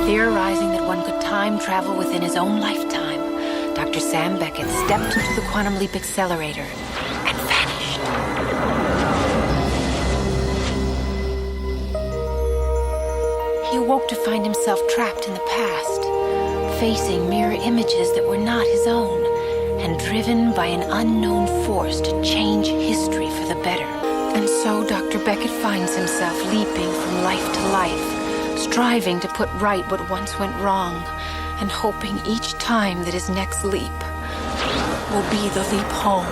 Theorizing that one could time travel within his own lifetime, Dr. Sam Beckett stepped into the quantum leap accelerator and vanished. He awoke to find himself trapped in the past, facing mirror images that were not his own, and driven by an unknown force to change history for the better. And so Dr. Beckett finds himself leaping from life to life, striving to put right what once went wrong, and hoping each time that his next leap will be the leap home.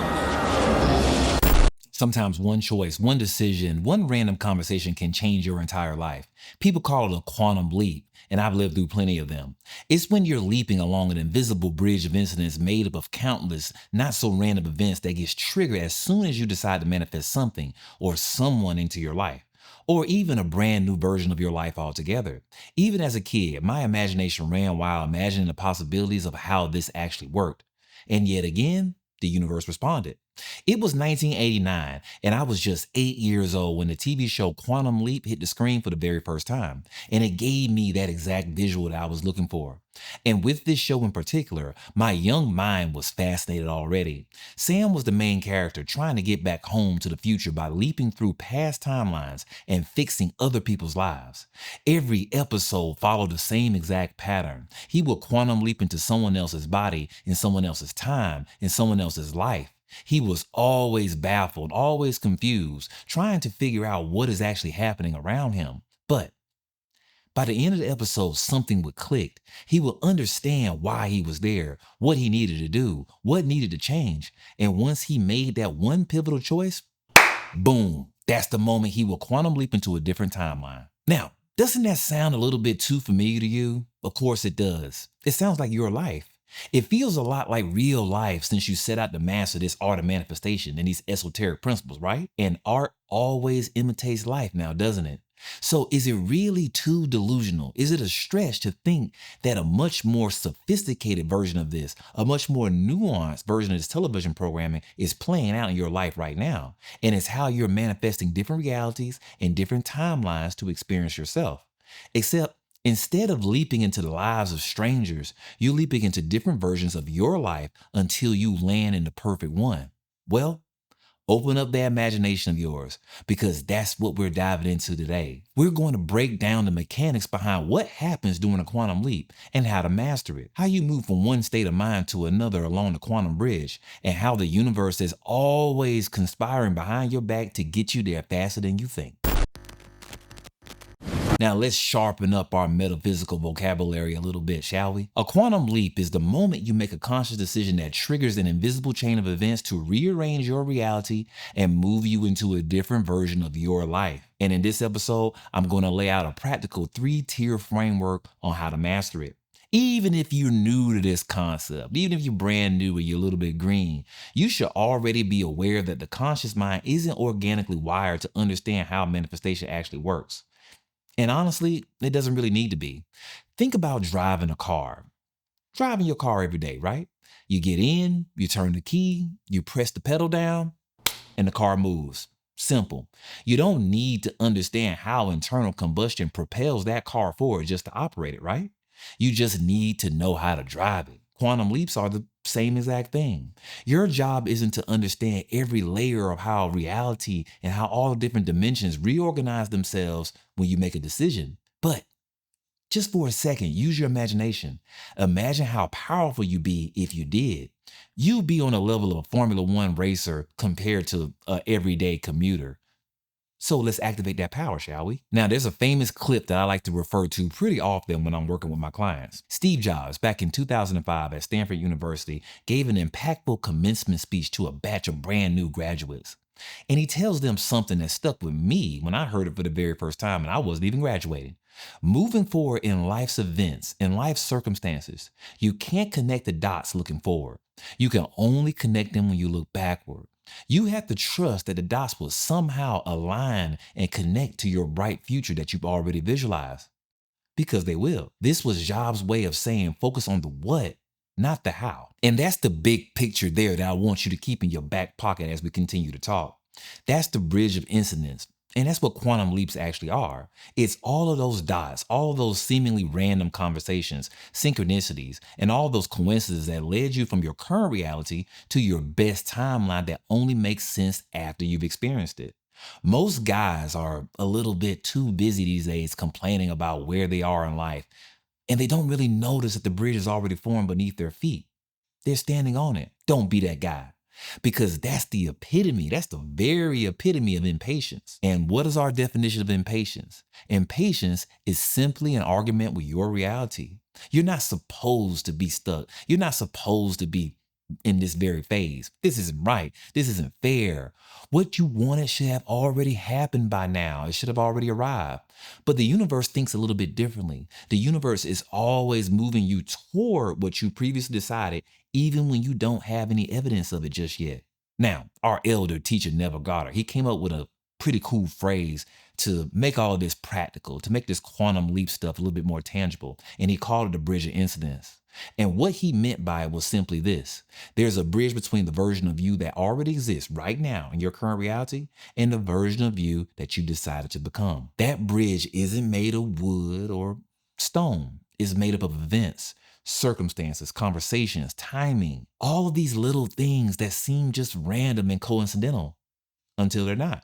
Sometimes one choice, one decision, one random conversation can change your entire life. People call it a quantum leap, and I've lived through plenty of them. It's when you're leaping along an invisible bridge of incidents made up of countless, not so random events that gets triggered as soon as you decide to manifest something or someone into your life, or even a brand new version of your life altogether. Even as a kid, my imagination ran wild imagining the possibilities of how this actually worked. And yet again, the universe responded. It was 1989, and I was just 8 years old when the TV show Quantum Leap hit the screen for the very first time, and it gave me that exact visual that I was looking for. And with this show in particular, my young mind was fascinated already. Sam was the main character trying to get back home to the future by leaping through past timelines and fixing other people's lives. Every episode followed the same exact pattern. He would quantum leap into someone else's body, in someone else's time, in someone else's life. He was always baffled, always confused, trying to figure out what is actually happening around him. But by the end of the episode, something would click. He would understand why he was there, what he needed to do, what needed to change. And once he made that one pivotal choice, boom, that's the moment he will quantum leap into a different timeline. Now, doesn't that sound a little bit too familiar to you? Of course it does. It sounds like your life. It feels a lot like real life since you set out to master this art of manifestation and these esoteric principles, right? And art always imitates life now, doesn't it? So is it really too delusional? Is it a stretch to think that a much more sophisticated version of this, a much more nuanced version of this television programming is playing out in your life right now? And it's how you're manifesting different realities and different timelines to experience yourself. Except instead of leaping into the lives of strangers, you're leaping into different versions of your life until you land in the perfect one. Well, open up the imagination of yours, because that's what we're diving into today. We're going to break down the mechanics behind what happens during a quantum leap and how to master it, how you move from one state of mind to another along the quantum bridge, and how the universe is always conspiring behind your back to get you there faster than you think. Now let's sharpen up our metaphysical vocabulary a little bit, shall we? A quantum leap is the moment you make a conscious decision that triggers an invisible chain of events to rearrange your reality and move you into a different version of your life. And in this episode, I'm going to lay out a practical 3-tier framework on how to master it. Even if you're new to this concept, even if you're brand new or you're a little bit green, you should already be aware that the conscious mind isn't organically wired to understand how manifestation actually works. And honestly, it doesn't really need to be. Think about driving a car. Driving your car every day, right? You get in, you turn the key, you press the pedal down, and the car moves. Simple. You don't need to understand how internal combustion propels that car forward just to operate it, right? You just need to know how to drive it. Quantum leaps are the same exact thing. Your job isn't to understand every layer of how reality and how all the different dimensions reorganize themselves when you make a decision. But just for a second, use your imagination. Imagine how powerful you'd be if you did. You'd be on a level of a Formula One racer compared to an everyday commuter. So let's activate that power, shall we? Now, there's a famous clip that I like to refer to pretty often when I'm working with my clients. Steve Jobs, back in 2005 at Stanford University, gave an impactful commencement speech to a batch of brand new graduates. And he tells them something that stuck with me when I heard it for the very first time and I wasn't even graduating. Moving forward in life's events, in life's circumstances, you can't connect the dots looking forward. You can only connect them when you look backward. You have to trust that the dots will somehow align and connect to your bright future that you've already visualized. Because they will. This was Jobs' way of saying focus on the what, not the how. And that's the big picture there that I want you to keep in your back pocket as we continue to talk. That's the bridge of incidents. And that's what quantum leaps actually are. It's all of those dots, all of those seemingly random conversations, synchronicities, and all those coincidences that led you from your current reality to your best timeline that only makes sense after you've experienced it. Most guys are a little bit too busy these days complaining about where they are in life, and they don't really notice that the bridge is already formed beneath their feet. They're standing on it. Don't be that guy. Because that's the epitome, that's the very epitome of impatience. And what is our definition of impatience? Impatience is simply an argument with your reality. You're not supposed to be stuck. You're not supposed to be in this very phase. This isn't right. This isn't fair. What you wanted should have already happened by now. It should have already arrived. But the universe thinks a little bit differently. The universe is always moving you toward what you previously decided, even when you don't have any evidence of it just yet. Now, our elder teacher, Neville Goddard, he came up with a pretty cool phrase to make all of this practical, to make this quantum leap stuff a little bit more tangible. And he called it the bridge of incidence. And what he meant by it was simply this. There's a bridge between the version of you that already exists right now in your current reality and the version of you that you decided to become. That bridge isn't made of wood or stone. It's made up of events, circumstances, conversations, timing, all of these little things that seem just random and coincidental until they're not.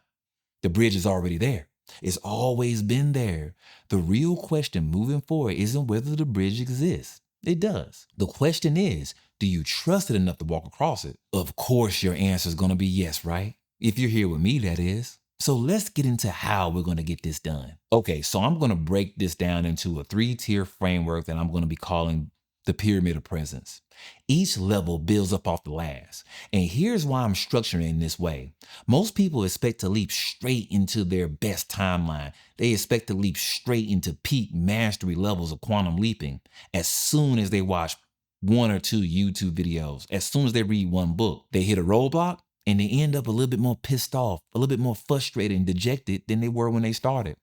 The bridge is already there. It's always been there. The real question moving forward isn't whether the bridge exists. It does. The question is, do you trust it enough to walk across it? Of course, your answer is going to be yes, right? If you're here with me, that is. So let's get into how we're going to get this done. Okay, so I'm going to break this down into a 3-tier framework that I'm going to be calling the pyramid of presence. Each level builds up off the last. And here's why I'm structuring it in this way. Most people expect to leap straight into their best timeline. They expect to leap straight into peak mastery levels of quantum leaping as soon as they watch 1 or 2 YouTube videos, as soon as they read 1 book. They hit a roadblock and they end up a little bit more pissed off, a little bit more frustrated and dejected than they were when they started.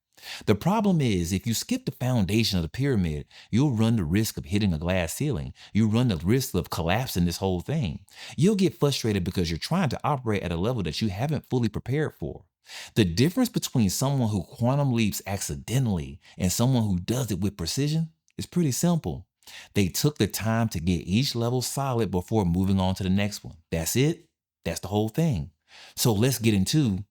The problem is, if you skip the foundation of the pyramid, you'll run the risk of hitting a glass ceiling. You run the risk of collapsing this whole thing. You'll get frustrated because you're trying to operate at a level that you haven't fully prepared for. The difference between someone who quantum leaps accidentally and someone who does it with precision is pretty simple. They took the time to get each level solid before moving on to the next one. That's it. That's the whole thing. So let's get into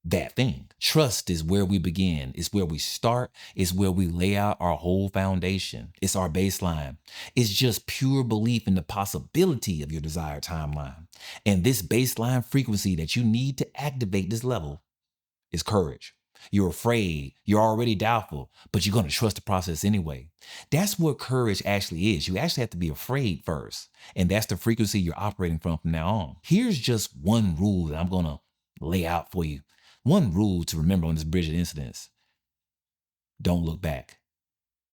that thing. Trust is where we begin. It's where we start. It's where we lay out our whole foundation. It's our baseline. It's just pure belief in the possibility of your desired timeline. And this baseline frequency that you need to activate this level is courage. You're afraid. You're already doubtful, but you're going to trust the process anyway. That's what courage actually is. You actually have to be afraid first. And that's the frequency you're operating from now on. Here's just one rule that I'm going to lay out for you. One rule to remember on this bridge of incidents: don't look back.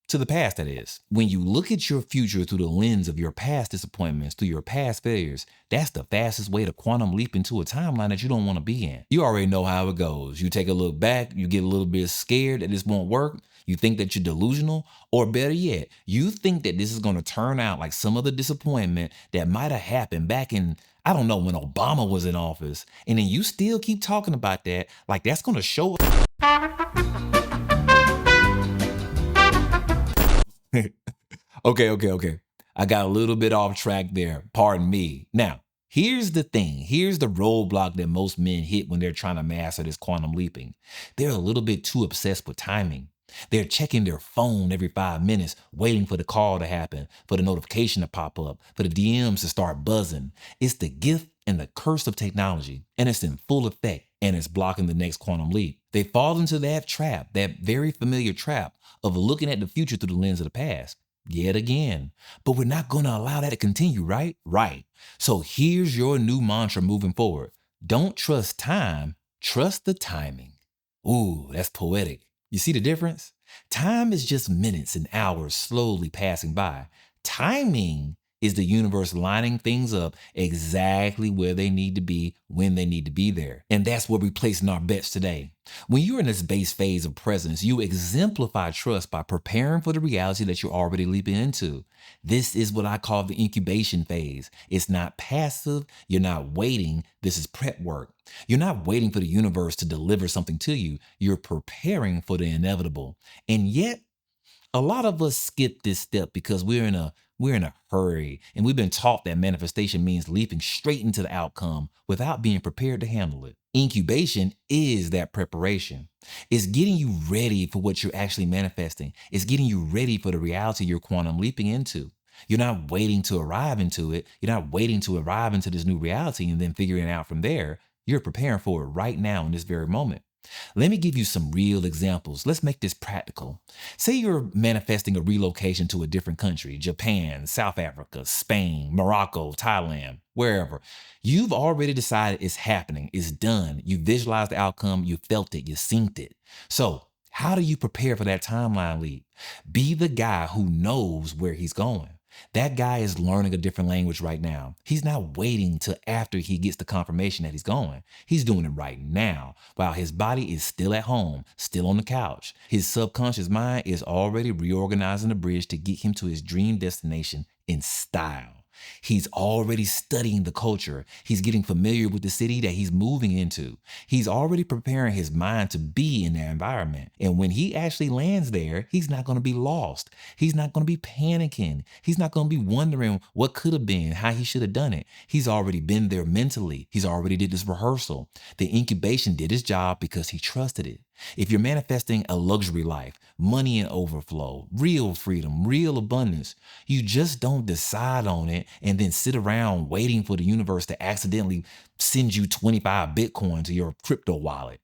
To the past, that is. When you look at your future through the lens of your past disappointments, through your past failures, that's the fastest way to quantum leap into a timeline that you don't want to be in. You already know how it goes. You take a look back, you get a little bit scared that this won't work. You think that you're delusional, or better yet, you think that this is going to turn out like some other disappointment that might have happened back in, I don't know, when Obama was in office. And then you still keep talking about that like that's going to show Okay. I got a little bit off track there. Pardon me. Now, here's the thing. Here's the roadblock that most men hit when they're trying to master this quantum leaping. They're a little bit too obsessed with timing. They're checking their phone every 5 minutes, waiting for the call to happen, for the notification to pop up, for the DMs to start buzzing. It's the gift and the curse of technology, and it's in full effect, and it's blocking the next quantum leap. They fall into that trap, that very familiar trap of looking at the future through the lens of the past. Yet again. But we're not going to allow that to continue, right? Right. So here's your new mantra moving forward. Don't trust time, trust the timing. Ooh, that's poetic. You see the difference? Time is just minutes and hours slowly passing by. Timing Is the universe lining things up exactly where they need to be when they need to be there? And that's where we're placing our bets today. When you're in this base phase of presence, you exemplify trust by preparing for the reality that you're already leaping into. This is what I call the incubation phase. It's not passive. You're not waiting. This is prep work. You're not waiting for the universe to deliver something to you. You're preparing for the inevitable. And yet, a lot of us skip this step because we're in a hurry, and we've been taught that manifestation means leaping straight into the outcome without being prepared to handle it. Incubation is that preparation. It's getting you ready for what you're actually manifesting. It's getting you ready for the reality you're quantum leaping into. You're not waiting to arrive into it. You're not waiting to arrive into this new reality and then figuring it out from there. You're preparing for it right now in this very moment. Let me give you some real examples. Let's make this practical. Say you're manifesting a relocation to a different country, Japan, South Africa, Spain, Morocco, Thailand, wherever. You've already decided it's happening. It's done. You visualized the outcome. You felt it. You synced it. So how do you prepare for that timeline leap? Be the guy who knows where he's going. That guy is learning a different language right now. He's not waiting till after he gets the confirmation that he's going. He's doing it right now while his body is still at home, still on the couch. His subconscious mind is already reorganizing the bridge to get him to his dream destination in style. He's already studying the culture. He's getting familiar with the city that he's moving into. He's already preparing his mind to be in that environment. And when he actually lands there, he's not going to be lost. He's not going to be panicking. He's not going to be wondering what could have been, how he should have done it. He's already been there mentally. He's already did this rehearsal. The incubation did his job because he trusted it. If you're manifesting a luxury life, money in overflow, real freedom, real abundance, you just don't decide on it and then sit around waiting for the universe to accidentally send you 25 Bitcoin to your crypto wallet.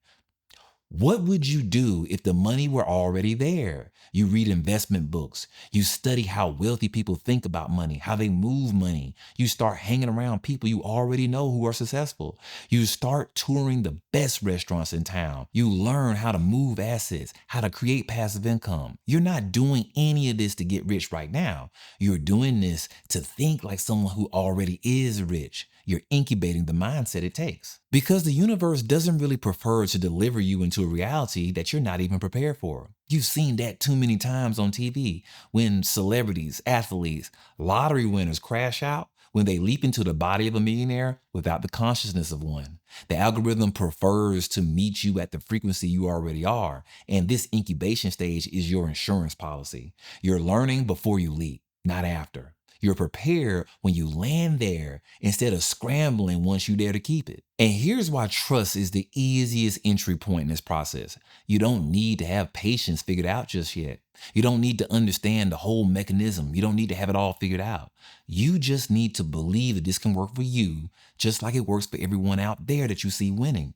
What would you do if the money were already there? You read investment books. You study how wealthy people think about money, how they move money. You start hanging around people you already know who are successful. You start touring the best restaurants in town. You learn how to move assets, how to create passive income. You're not doing any of this to get rich right now. You're doing this to think like someone who already is rich. You're incubating the mindset it takes. Because the universe doesn't really prefer to deliver you into a reality that you're not even prepared for. You've seen that too many times on TV when celebrities, athletes, lottery winners crash out when they leap into the body of a millionaire without the consciousness of one. The algorithm prefers to meet you at the frequency you already are, and this incubation stage is your insurance policy. You're learning before you leap, not after. You're prepared when you land there instead of scrambling once you're there to keep it. And here's why trust is the easiest entry point in this process. You don't need to have patience figured out just yet. You don't need to understand the whole mechanism. You don't need to have it all figured out. You just need to believe that this can work for you, just like it works for everyone out there that you see winning.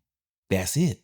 That's it.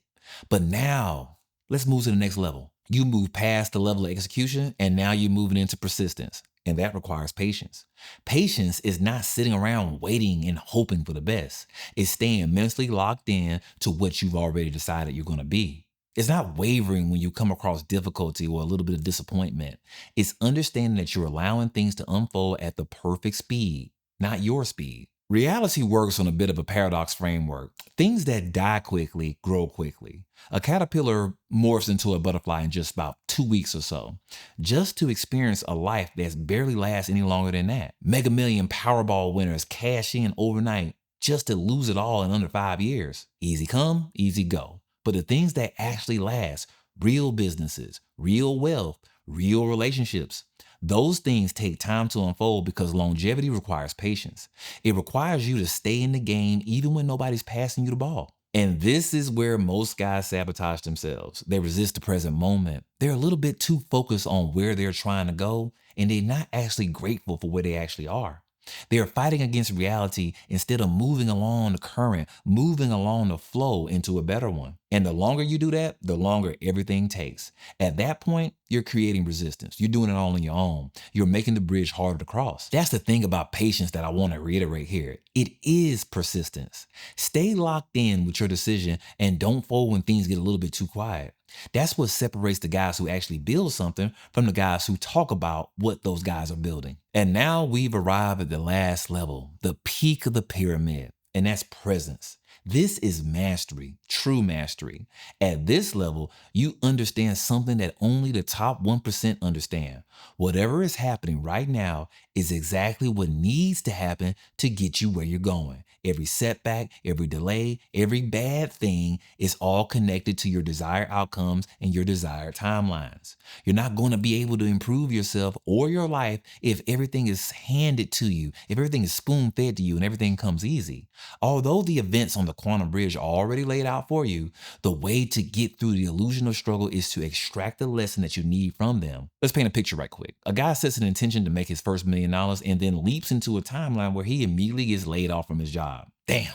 But now, let's move to the next level. You move past the level of execution, and now you're moving into persistence. And that requires patience. Patience is not sitting around waiting and hoping for the best. It's staying mentally locked in to what you've already decided you're going to be. It's not wavering when you come across difficulty or a little bit of disappointment. It's understanding that you're allowing things to unfold at the perfect speed, not your speed. Reality works on a bit of a paradox framework. Things that die quickly grow quickly. A caterpillar morphs into a butterfly in just about 2 weeks or so, just to experience a life that's barely lasts any longer than that. Mega Million Powerball winners cash in overnight just to lose it all in under 5 years. Easy come, easy go. But the things that actually last, real businesses, real wealth, real relationships, those things take time to unfold because longevity requires patience. It requires you to stay in the game even when nobody's passing you the ball. And this is where most guys sabotage themselves. They resist the present moment. They're a little bit too focused on where they're trying to go, and they're not actually grateful for where they actually are. They are fighting against reality instead of moving along the current, moving along the flow into a better one. And the longer you do that, the longer everything takes. At that point, you're creating resistance. You're doing it all on your own. You're making the bridge harder to cross. That's the thing about patience that I want to reiterate here. It is persistence. Stay locked in with your decision and don't fold when things get a little bit too quiet. That's what separates the guys who actually build something from the guys who talk about what those guys are building. And now we've arrived at the last level, the peak of the pyramid, and that's presence. This is mastery, true mastery. At this level, you understand something that only the top 1% understand. Whatever is happening right now is exactly what needs to happen to get you where you're going. Every setback, every delay, every bad thing is all connected to your desired outcomes and your desired timelines. You're not going to be able to improve yourself or your life if everything is handed to you, if everything is spoon-fed to you and everything comes easy. Although the events on the quantum bridge are already laid out for you, the way to get through the illusion of struggle is to extract the lesson that you need from them. Let's paint a picture right quick. A guy sets an intention to make his first $1 million and then leaps into a timeline where he immediately gets laid off from his job. Damn.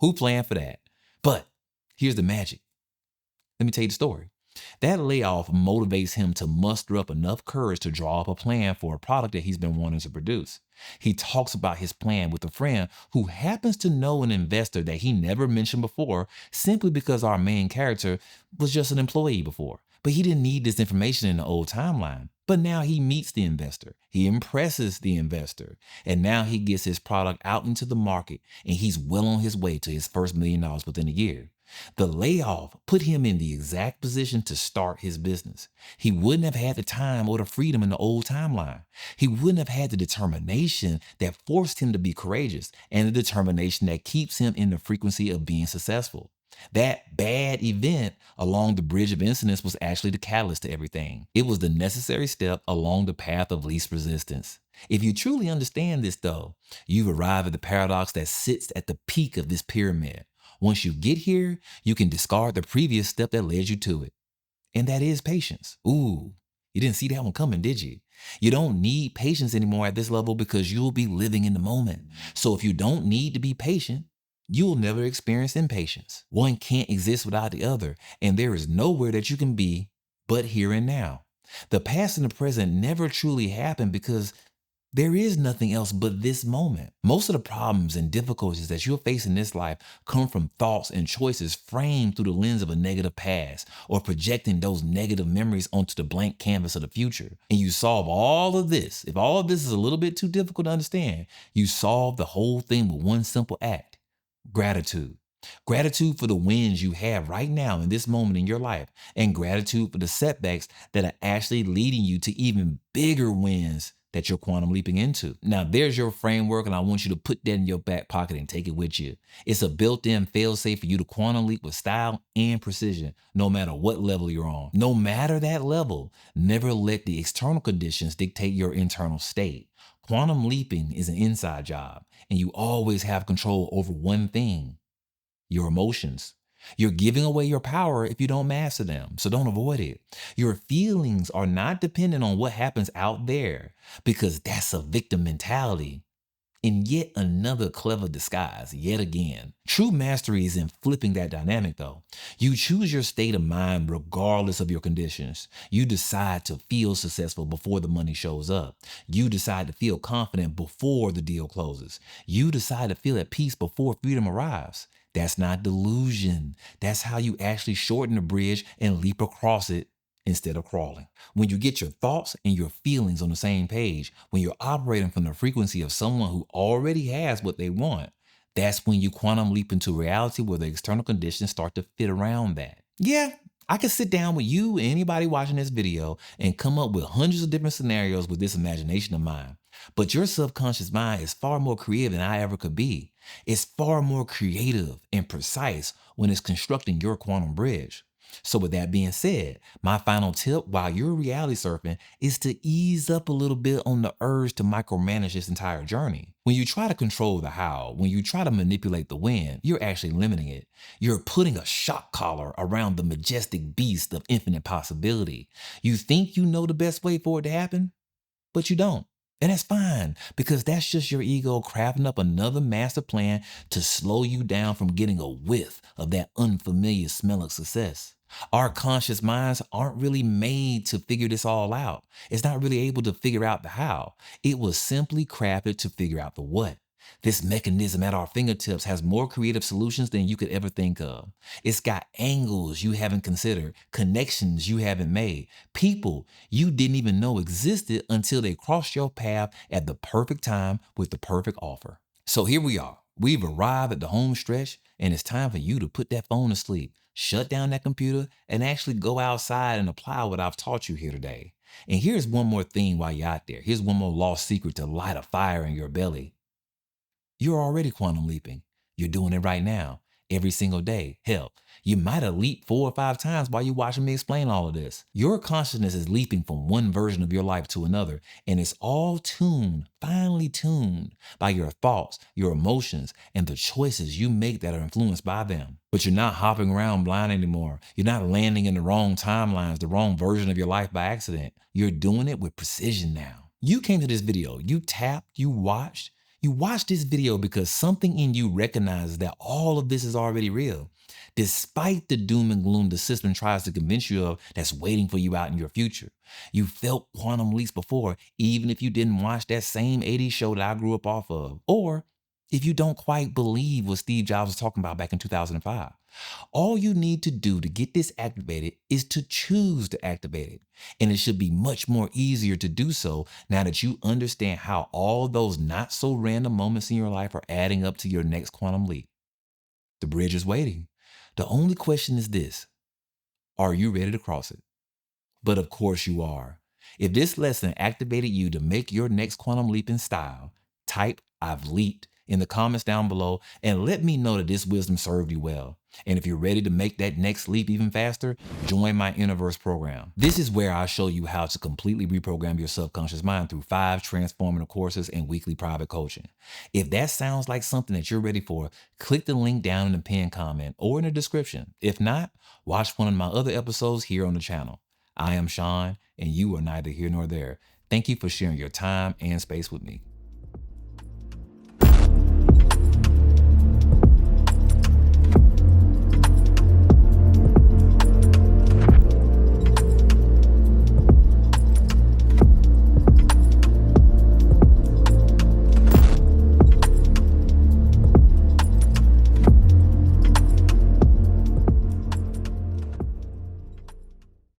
Who planned for that? But here's the magic. Let me tell you the story. That layoff motivates him to muster up enough courage to draw up a plan for a product that he's been wanting to produce. He talks about his plan with a friend who happens to know an investor that he never mentioned before simply because our main character was just an employee before. But he didn't need this information in the old timeline. But now he meets the investor. He impresses the investor. And now he gets his product out into the market and he's well on his way to his first $1 million within a year. The layoff put him in the exact position to start his business. He wouldn't have had the time or the freedom in the old timeline. He wouldn't have had the determination that forced him to be courageous and the determination that keeps him in the frequency of being successful. That bad event along the bridge of incidents was actually the catalyst to everything. It was the necessary step along the path of least resistance. If you truly understand this though, you've arrived at the paradox that sits at the peak of this pyramid. Once you get here, you can discard the previous step that led you to it. And that is patience. Ooh, you didn't see that one coming, did you? You don't need patience anymore at this level because you'll be living in the moment. So if you don't need to be patient, you'll never experience impatience. One can't exist without the other, and there is nowhere that you can be but here and now. The past and the present never truly happen because there is nothing else but this moment. Most of the problems and difficulties that you'll face in this life come from thoughts and choices framed through the lens of a negative past or projecting those negative memories onto the blank canvas of the future. And you solve all of this. If all of this is a little bit too difficult to understand, you solve the whole thing with one simple act: gratitude. Gratitude for the wins you have right now in this moment in your life, and gratitude for the setbacks that are actually leading you to even bigger wins that you're quantum leaping into. Now, there's your framework, and I want you to put that in your back pocket and take it with you. It's a built-in fail-safe for you to quantum leap with style and precision, no matter what level you're on. No matter that level, never let the external conditions dictate your internal state. Quantum leaping is an inside job, and you always have control over one thing: your emotions. You're giving away your power if you don't master them, so don't avoid it. Your feelings are not dependent on what happens out there, because that's a victim mentality. In yet another clever disguise, yet again. True mastery is in flipping that dynamic though. You choose your state of mind regardless of your conditions. You decide to feel successful before the money shows up. You decide to feel confident before the deal closes. You decide to feel at peace before freedom arrives. That's not delusion. That's how you actually shorten the bridge and leap across it instead of crawling. When you get your thoughts and your feelings on the same page, when you're operating from the frequency of someone who already has what they want, that's when you quantum leap into reality where the external conditions start to fit around that. Yeah, I could sit down with you and anybody watching this video and come up with hundreds of different scenarios with this imagination of mine. But your subconscious mind is far more creative than I ever could be. It's far more creative and precise when it's constructing your quantum bridge. So with that being said, my final tip while you're reality surfing is to ease up a little bit on the urge to micromanage this entire journey. When you try to control the how, when you try to manipulate the when, you're actually limiting it. You're putting a shock collar around the majestic beast of infinite possibility. You think you know the best way for it to happen, but you don't. And that's fine, because that's just your ego crafting up another master plan to slow you down from getting a whiff of that unfamiliar smell of success. Our conscious minds aren't really made to figure this all out. It's not really able to figure out the how. It was simply crafted to figure out the what. This mechanism at our fingertips has more creative solutions than you could ever think of. It's got angles you haven't considered, connections you haven't made, people you didn't even know existed until they crossed your path at the perfect time with the perfect offer. So here we are. We've arrived at the home stretch, and it's time for you to put that phone to sleep, shut down that computer, and actually go outside and apply what I've taught you here today. And here's one more thing while you're out there. Here's one more lost secret to light a fire in your belly. You're already quantum leaping. You're doing it right now, every single day. Hell, you might have leaped 4 or 5 times while you're watching me explain all of this. Your consciousness is leaping from one version of your life to another, and it's all tuned, finely tuned by your thoughts, your emotions, and the choices you make that are influenced by them. But you're not hopping around blind anymore. You're not landing in the wrong timelines, the wrong version of your life by accident. You're doing it with precision now. You came to this video, you tapped, you watched. You watch this video because something in you recognizes that all of this is already real. Despite the doom and gloom the system tries to convince you of that's waiting for you out in your future. You felt quantum leaps before, even if you didn't watch that same 80s show that I grew up off of. Or if you don't quite believe what Steve Jobs was talking about back in 2005. All you need to do to get this activated is to choose to activate it. And it should be much more easier to do so now that you understand how all those not so random moments in your life are adding up to your next quantum leap. The bridge is waiting. The only question is this: are you ready to cross it? But of course you are. If this lesson activated you to make your next quantum leap in style, type "I've leaped" in the comments down below and let me know that this wisdom served you well. And if you're ready to make that next leap even faster, join my INNERVERSE program. This is where I show you how to completely reprogram your subconscious mind through 5 transformative courses and weekly private coaching. If that sounds like something that you're ready for, click the link down in the pinned comment or in the description. If not, watch one of my other episodes here on the channel. I am Shaun, and you are neither here nor there. Thank you for sharing your time and space with me.